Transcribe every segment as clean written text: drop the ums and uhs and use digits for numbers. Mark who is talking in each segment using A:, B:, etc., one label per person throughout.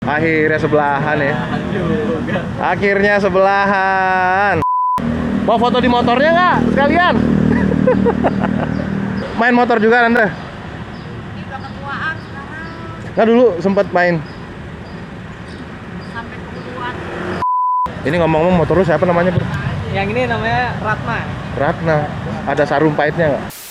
A: Akhirnya sebelahan ya. Akhirnya sebelahan. Mau foto di motornya nggak sekalian? Main motor juga Anda?
B: Udah ketuaan sekarang.
A: Nggak, dulu sempat main.
B: Sampai keduluan.
A: Ini ngomong-ngomong motor lu siapa namanya, Bro?
C: Yang ini namanya Ratna.
A: Ratna. Ada sarung pahitnya nggak?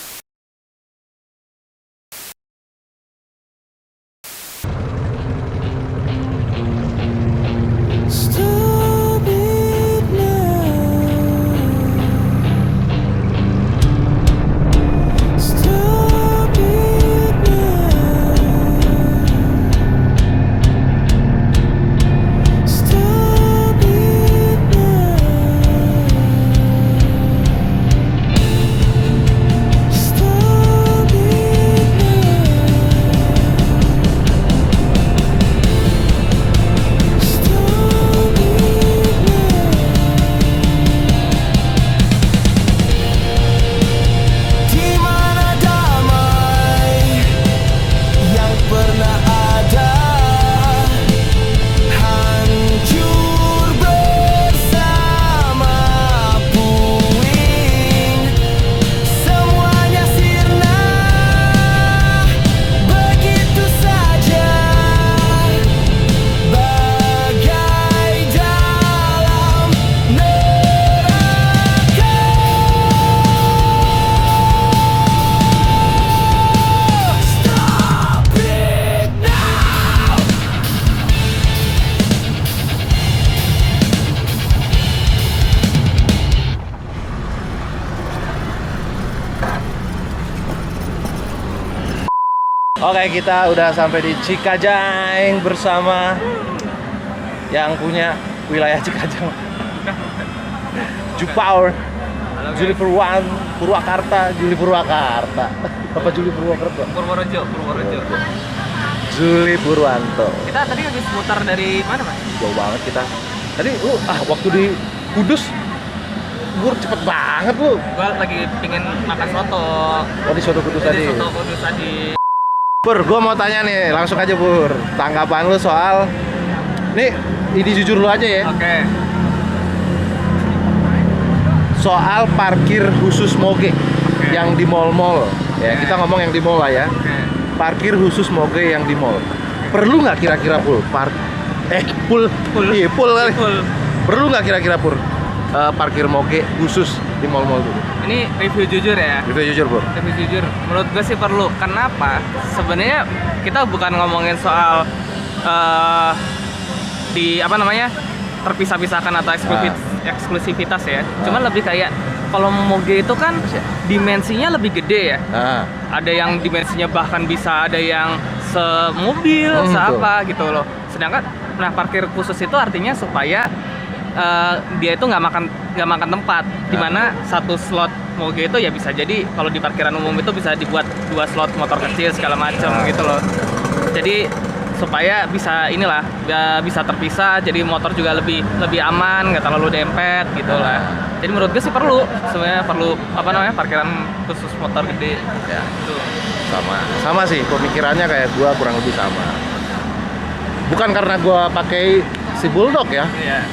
A: Oke, kita udah sampai di Cikajang bersama yang punya wilayah Cikajang. Jupower, Juli Purwakarta. Apa Juli Purwakarta?
C: Purworejo.
A: Juli Purwanto.
C: Kita tadi habis mutar dari mana, Mas?
A: Jauh banget kita. Tadi waktu di Kudus Bur, cepet banget lu.
C: Gua lagi pingin makan soto.
A: Oh, di soto Kudus tadi.
C: Soto Kudus tadi.
A: Pur, gue mau tanya nih, langsung aja Pur. Tanggapan lu soal nih, ini jujur lu aja ya.
C: Oke.
A: Soal parkir khusus moge yang di mall-mall. Ya, kita ngomong yang di mall lah ya. Parkir khusus moge yang di mall. Perlu nggak kira-kira Pul? Pul kali. Perlu nggak kira-kira Pur? Parkir moge khusus di mall-mall tuh.
C: Ini review jujur ya.
A: Review jujur, Bro.
C: Review jujur. Menurut gue sih perlu. Kenapa? Sebenarnya kita bukan ngomongin soal terpisah-pisahkan atau eksklusivitas ya. Cuman lebih kayak kalau moge itu kan dimensinya lebih gede ya. Ada yang dimensinya bahkan bisa ada yang semobil, seapa gitu loh. Sedangkan parkir khusus itu artinya supaya dia itu nggak makan tempat, dimana satu slot moge itu ya bisa jadi kalau di parkiran umum itu bisa dibuat 2 slot motor kecil segala macam gitu loh. Jadi supaya bisa bisa terpisah, jadi motor juga lebih aman, nggak terlalu dempet gitu lah. Jadi menurut gue sih sebenarnya perlu parkiran khusus motor gede ya. Itu
A: sama sih pemikirannya kayak gua, kurang lebih sama. Bukan karena gua pakai si Bulldog ya.
C: Iya.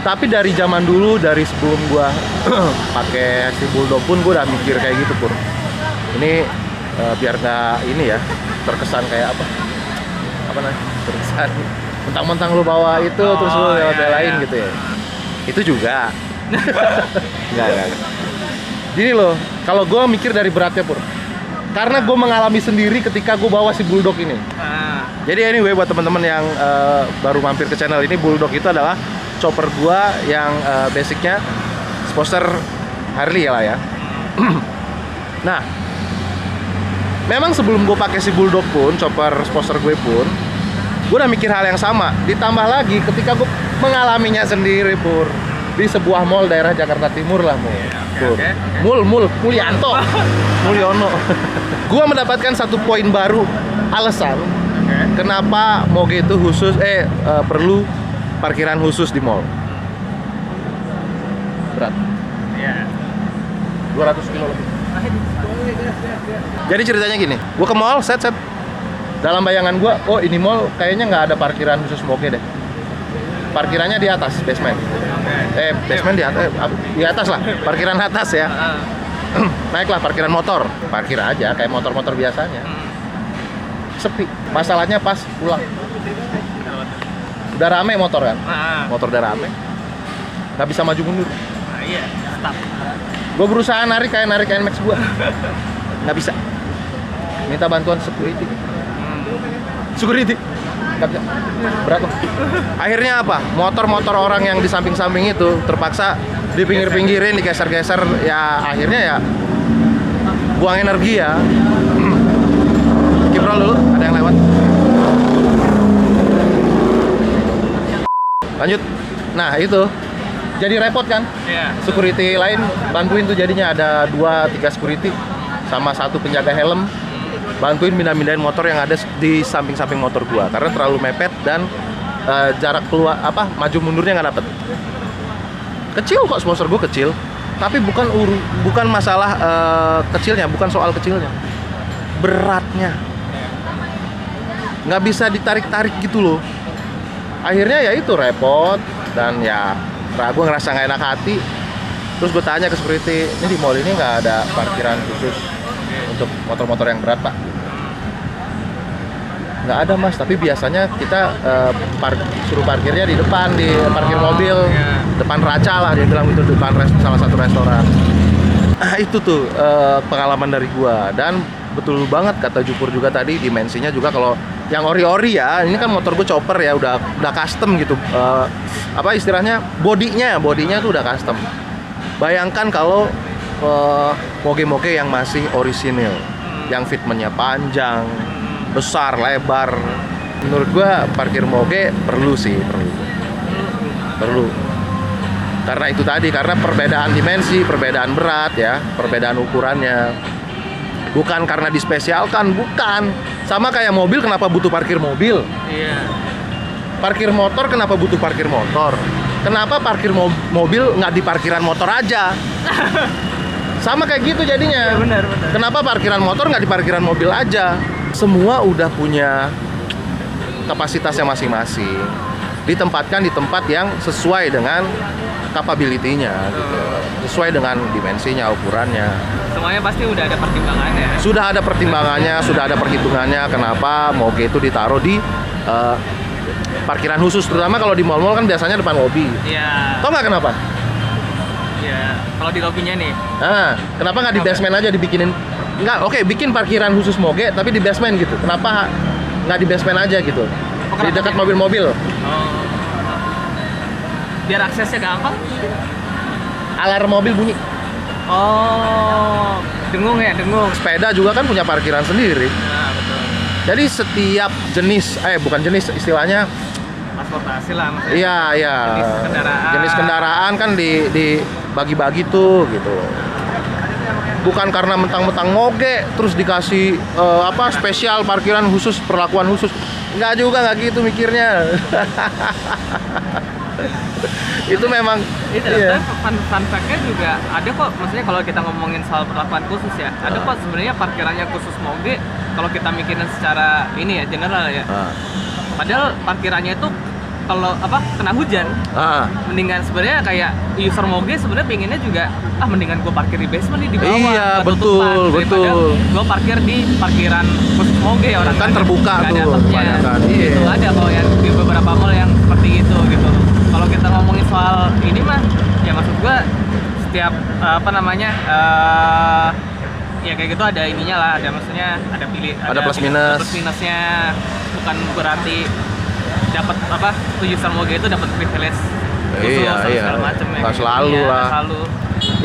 A: Tapi dari zaman dulu, dari sebelum gua pakai si Bulldog pun gua udah mikir kayak gitu, Pur. Ini biar nggak ini ya, terkesan kayak apa namanya? Terkesan mentang-mentang lu bawa itu terus lu belain gitu ya. Itu juga. Enggak. Gini loh, kalau gua mikir dari beratnya, Pur. Karena gue mengalami sendiri ketika gue bawa si Bulldog ini. Jadi anyway, buat teman-teman yang baru mampir ke channel ini, Bulldog itu adalah chopper gue yang basicnya sponsor Harley ya lah ya. Nah, memang sebelum gue pakai si Bulldog pun, chopper sponsor gue pun, gue udah mikir hal yang sama. Ditambah lagi ketika gue mengalaminya sendiri, Pur, di sebuah mall daerah Jakarta Timur lah, Mulyono. Gua mendapatkan satu poin baru alasan kenapa moge itu khusus perlu parkiran khusus di mall. Berat.
C: Iya.
A: 200 kilo lebih. Jadi ceritanya gini, gua ke mall, set Dalam bayangan gua, oh ini mall kayaknya nggak ada parkiran khusus moge deh. Parkirannya di atas, basement. Basement di atas lah, parkiran atas ya. Naiklah parkiran motor, parkir aja kayak motor-motor biasanya. Sepi. Masalahnya pas pulang. Udah rame motor kan? Motor udah rame. Nggak bisa maju mundur.
C: Iya, stop.
A: Gue berusaha narik NMAX gue, nggak bisa. Minta bantuan security. Nggak bisa. Berat loh. Akhirnya apa? Motor-motor orang yang di samping-samping itu terpaksa di pinggir-pinggirin, digeser-geser. Ya akhirnya ya buang energi ya. Kiprol dulu, ada yang lewat. Lanjut. Nah itu jadi repot kan?
C: Iya.
A: Security lain bantuin tuh, jadinya ada 2-3 security sama 1 penjaga helm bantuin pindah-pindahin motor yang ada di samping-samping motor gua karena terlalu mepet dan jarak keluar maju mundurnya nggak dapet. Kecil kok, sponsor gua kecil, tapi bukan masalah kecilnya, bukan soal kecilnya, beratnya nggak bisa ditarik-tarik gitu loh. Akhirnya ya itu repot dan ya gue ngerasa nggak enak hati. Terus gue tanya ke security, ini di mall ini nggak ada parkiran khusus untuk motor-motor yang berat pak? Nggak ada mas, tapi biasanya kita suruh parkirnya di depan, di parkir mobil, depan Raca lah dia bilang itu, depan salah satu restoran. Itu tuh pengalaman dari gue, dan betul banget kata Jupur juga tadi, dimensinya juga kalau yang ori-ori ya, ini kan motor gue chopper ya, udah custom gitu. Istilahnya bodinya tuh udah custom. Bayangkan kalau moge-moge yang masih orisinil, yang fitmentnya panjang, besar, lebar. Menurut gue parkir moge perlu. Karena itu tadi, karena perbedaan dimensi, perbedaan berat ya, perbedaan ukurannya. Bukan karena dispesialkan, bukan. Sama kayak mobil, kenapa butuh parkir mobil?
C: Iya.
A: Parkir motor, kenapa butuh parkir motor? Kenapa parkir mobil nggak di parkiran motor aja? Sama kayak gitu jadinya.
C: Ya, benar.
A: Kenapa parkiran motor nggak di parkiran mobil aja? Semua udah punya kapasitasnya masing-masing. Ditempatkan di tempat yang sesuai dengan capability-nya, gitu. Sesuai dengan dimensinya, ukurannya.
C: Semuanya pasti udah ada pertimbangannya.
A: Sudah ada pertimbangannya, sudah ada perhitungannya kenapa moge itu ditaruh di parkiran khusus, terutama kalau di mall-mall kan biasanya depan lobi.
C: Iya.
A: Tau nggak kenapa?
C: Iya. Kalau di lobinya nih.
A: Nah, kenapa nggak di basement aja dibikinin? Nggak, oke, bikin parkiran khusus moge tapi di basement gitu. Kenapa nggak di basement aja gitu? Di dekat mobil-mobil.
C: Oh. Biar aksesnya gampang.
A: Alarm mobil bunyi.
C: Oh, dengung.
A: Sepeda juga kan punya parkiran sendiri.
C: Nah, betul.
A: Jadi setiap jenis, bukan jenis, istilahnya
C: Transportasi lah maksudnya.
A: Iya.
C: Jenis kendaraan
A: kan dibagi-bagi tuh gitu. Bukan karena mentang-mentang moge terus dikasih spesial parkiran khusus, perlakuan khusus. Nggak gitu mikirnya. Itu memang
C: iya. Fun fact-nya juga ada kok, maksudnya kalau kita ngomongin soal perlakuan khusus ya, ada kok sebenarnya parkirannya khusus moge kalau kita mikirin secara ini ya, general ya. Padahal parkirannya itu kalau kena hujan, mendingan sebenarnya kayak user moge sebenarnya pinginnya juga mendingan gue parkir di basement nih, di bawah.
A: Iya, betul.
C: Gue parkir di parkiran khusus moge ya, orang
A: kan terbuka
C: ada
A: tuh
C: atapnya.
A: Iya.
C: Itu ada kalau yang di beberapa mall yang seperti itu gitu. Kalau kita ngomongin soal ini mah, ya maksud gue setiap ya kayak gitu ada ininya lah, ada maksudnya ada
A: plus minus.
C: Plus minusnya, bukan berarti dapat user moge itu dapat privilege khusus segala macam ya.
A: Nggak selalu lah.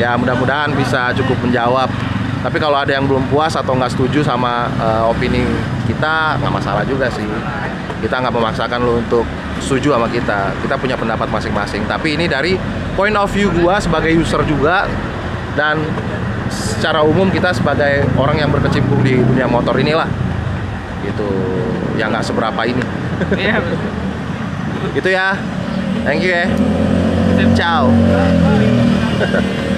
A: Ya mudah-mudahan bisa cukup menjawab. Tapi kalau ada yang belum puas atau nggak setuju sama opini kita, nggak masalah juga sih. Kita nggak memaksakan lo untuk setuju sama kita. Kita punya pendapat masing-masing. Tapi ini dari point of view gua sebagai user juga, dan secara umum kita sebagai orang yang berkecimpung di dunia motor inilah, gitu. Yang nggak seberapa ini.
C: Iya.
A: Gitu ya. Thank you ya. Ciao.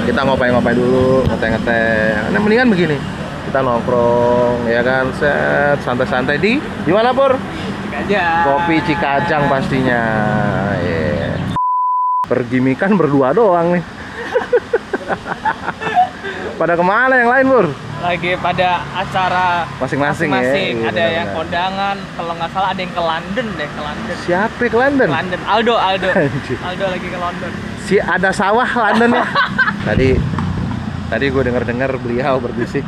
A: Kita ngopai-ngopai dulu, ngeteh-ngeteh. Nah, mendingan begini. Kita nongkrong ya kan, set santai-santai di mana Pur?
C: Aja.
A: Kopi Cikajang pastinya. Yeah. Pergimikan berdua doang nih. Pada kemana yang lain Pur?
C: Lagi pada acara
A: Masing-masing ya.
C: Ada
A: Iya,
C: yang
A: benar.
C: kondangan, kalau nggak salah ada yang ke London deh, ke London.
A: Siapa ke London?
C: London. Aldo.
A: Anjir.
C: Aldo lagi ke London.
A: Si ada sawah London ya. Tadi gue dengar beliau berbisik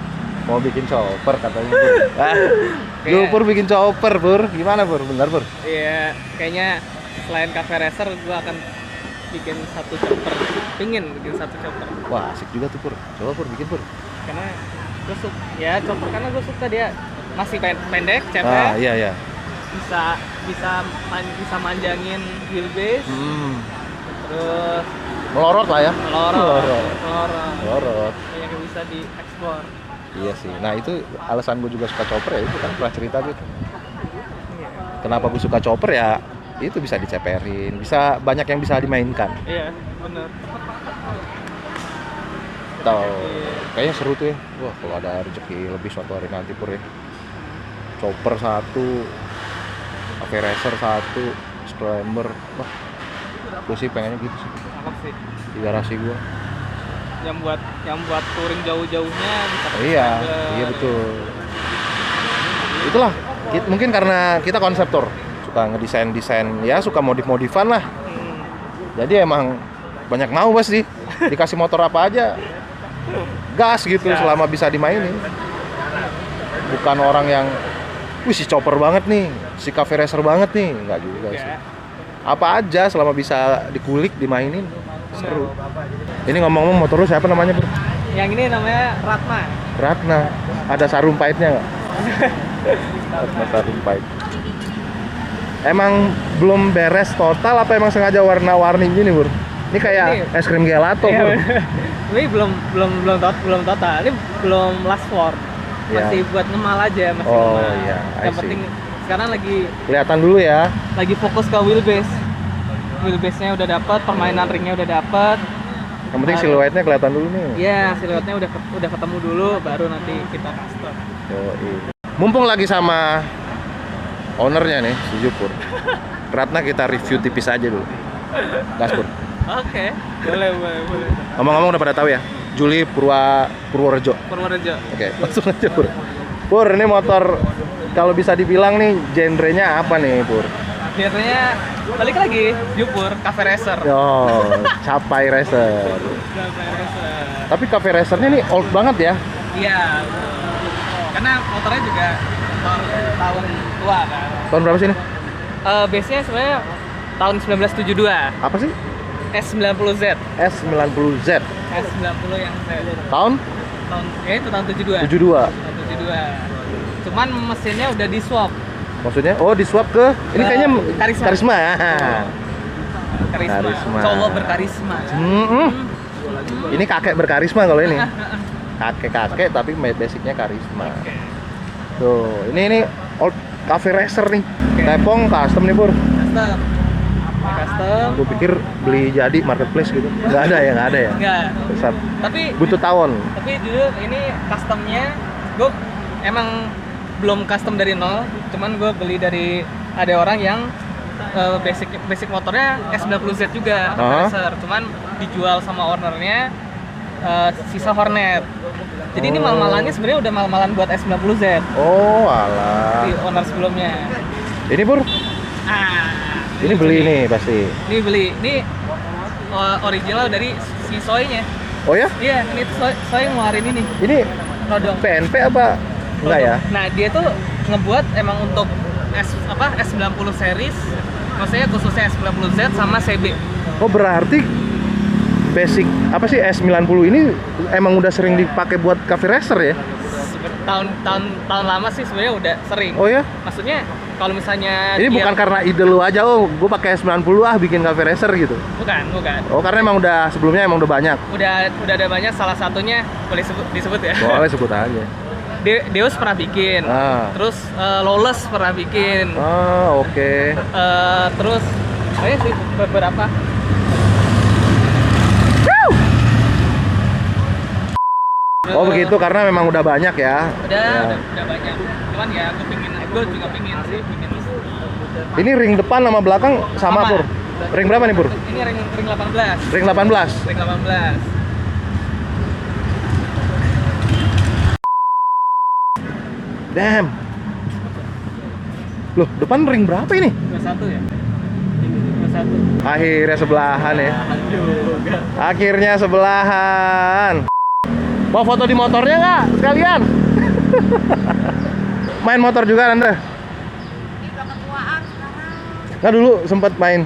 A: mau bikin chopper katanya. Lu Pur bikin chopper Pur, gimana Pur? Bener Pur?
C: Iya, kayaknya selain cafe racer gue akan bikin satu chopper. Pingin bikin satu chopper.
A: Wah asik juga tuh Pur. Coba Pur bikin Pur.
C: Karena gue suka ya chopper, karena gue suka dia masih pendek, cepet.
A: Ah iya.
C: Bisa manjangin wheelbase. Terus
A: Melorot lah ya.
C: melorot. Banyak yang bisa dieksplor.
A: Iya sih. Nah itu alasan gue juga suka chopper ya, itu kan pernah cerita gitu.
C: Iya.
A: Kenapa gue suka chopper ya? Itu bisa diceperin, bisa banyak yang bisa dimainkan.
C: Iya, benar.
A: Tahu. Kayaknya seru tuh ya. Wah kalau ada rezeki lebih suatu hari nanti Pur ya. Chopper 1, cafe racer 1, scrambler. Wah, gue sih pengennya gitu sih.
C: Cakep sih.
A: Di garasi gue.
C: Yang buat touring jauh-jauhnya bisa pakai
A: Iya,
C: scrambler.
A: iya betul. Itulah, mungkin karena kita konseptor, suka ngedesain ya, suka modif-modifan lah. Jadi emang banyak mau pasti dikasih motor apa aja, gas gitu selama bisa dimainin. Bukan orang yang, wih si chopper banget nih, si cafe racer banget nih, nggak juga sih. Apa aja selama bisa dikulik, dimainin, seru. Ini ngomong-ngomong motor lu siapa namanya Bro?
C: Yang ini namanya
A: Ratna. Ada sarung pahitnya nggak? Ratna sarung pahit. Emang belum beres total apa emang sengaja warna-warni gini Bro? Ini kayak es krim gelato
C: Iya,
A: Bro.
C: ini belum total. Ini belum last word. Masih buat ngemal aja, masih
A: Oh,
C: ngemal.
A: iya, I
C: Yang
A: see.
C: penting sekarang
A: Kelihatan dulu ya.
C: lagi fokus ke wheelbase. Wheelbase-nya udah dapet, permainan ringnya udah dapet.
A: Yang penting siluetnya kelihatan dulu nih.
C: Iya, siluetnya udah ketemu dulu, baru nanti kita custom.
A: Yoi. Mumpung lagi sama ownernya nih, si Jupur. Ratna kita review tipis aja dulu. Gas Pur.
C: Oke, boleh.
A: Ngomong-ngomong udah pada tahu ya, Juli Purworejo.
C: Purworejo.
A: Oke, langsung aja Pur. Pur, ini motor kalau bisa dibilang nih genrenya apa nih Pur?
C: Biasanya balik lagi, Jupur, cafe racer.
A: Yo, capai racer.
C: Cafe racer.
A: Tapi cafe racernya nih old banget ya.
C: Iya, karena motornya juga tahun tua kan.
A: Tahun berapa sih ini?
C: Base-nya sebenarnya tahun 1972.
A: Apa sih?
C: S90Z.
A: S90Z.
C: S90 yang saya
A: Tahun
C: itu tahun 72.
A: 72.
C: Tahun 72. Cuman mesinnya udah di swap.
A: Maksudnya? Oh, disuap ke ini kayaknya
C: Karisma.
A: Karisma.
C: Karisma. Cowok berkarisma.
A: Ini kakek berkarisma kalau ini. Kakek tapi basicnya karisma. Tuh, ini old cafe racer nih. Tepong custom nih Pur.
C: Custom.
A: Gue pikir beli jadi marketplace gitu. Nggak ada ya.
C: Enggak.
A: Besar.
C: Tapi
A: Butuh tawon.
C: jujur ini customnya gue emang belum custom dari nol, cuman gue beli dari ada orang yang basic motornya S90Z juga, racer, cuman dijual sama ownernya sisa Hornet. Jadi ini mal-malannya sebenarnya udah mal-malan buat S90Z.
A: Oh, alah.
C: Si owner sebelumnya.
A: Ini Pur, ini beli nih pasti.
C: Ini beli. Ini original dari si Soy-nya.
A: Oh ya?
C: Iya, ini tuh Soy ngeluarin ini.
A: Ini
C: Rodong.
A: PNP apa? Enggak ya?
C: Nah, dia tuh ngebuat emang untuk S90 series, maksudnya khususnya S90Z sama CB.
A: Oh, berarti basic apa sih S90 ini emang udah sering dipakai buat cafe racer ya?
C: Tahun lama sih sebenarnya udah sering.
A: Oh ya?
C: Maksudnya kalau misalnya
A: Ini bukan karena ide lu aja, oh gue pakai S90 bikin cafe racer gitu.
C: bukan.
A: Oh, karena emang udah sebelumnya emang udah banyak.
C: Udah ada banyak, salah satunya boleh disebut ya.
A: Boleh sebut aja.
C: Deus pernah bikin. Terus Lawless pernah bikin.
A: Oke.
C: Terus banyak sih beberapa.
A: Oh begitu, karena memang udah banyak ya.
C: Udah banyak. Cuman ya gue juga pingin sih.
A: Ini ring depan sama belakang sama,
C: Sama.
A: Pur. Ring berapa nih, Pur?
C: Ini ring 18.
A: Ring 18.
C: Ring 18.
A: Damn. Loh, depan ring berapa ini?
C: 21 ya? Ini 21.
A: Akhirnya sebelahan ya. Akhirnya sebelahan. Mau foto di motornya nggak sekalian? Main motor juga Anda?
B: Ini udah ketuaan sekarang.
A: Nggak, dulu sempat main.